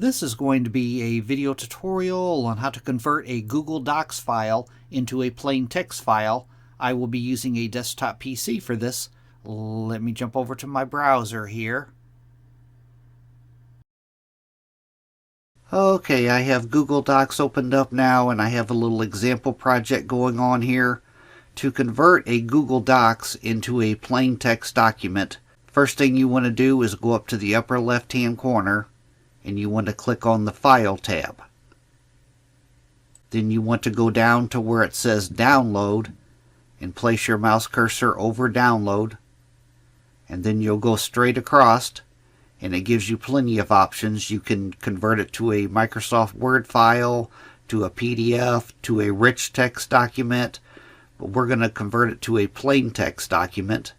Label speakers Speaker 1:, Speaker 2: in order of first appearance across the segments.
Speaker 1: This is going to be a video tutorial on how to convert a Google Docs file into a plain text file. I will be using a desktop PC for this. Let me jump over to my browser here. Okay, I have Google Docs opened up now, and I have a little example project going on here. To convert a Google Docs into a plain text document, first thing you want to do is go up to the upper left-hand corner and you want to click on the File tab. Then you want to go down to where it says Download and place your mouse cursor over Download, and then you'll go straight across and it gives you plenty of options. You can convert it to a Microsoft Word file, to a PDF, to a rich text document, but we're going to convert it to a plain text document.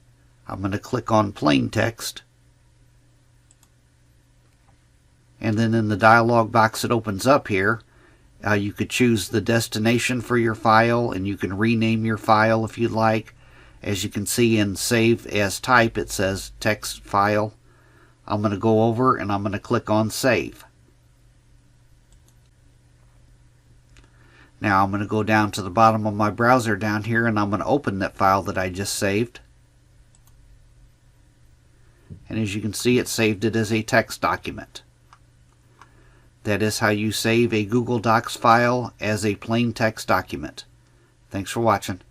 Speaker 1: I'm going to click on Plain Text, and then in the dialog box that opens up here, you could choose the destination for your file, and you can rename your file if you'd like. As you can see in Save as Type, it says Text File. I'm going to go over and I'm going to click on Save. Now I'm going to go down to the bottom of my browser down here and I'm going to open that file that I just saved. And as you can see, it saved it as a text document. That is how you save a Google Docs file as a plain text document. Thanks for watching.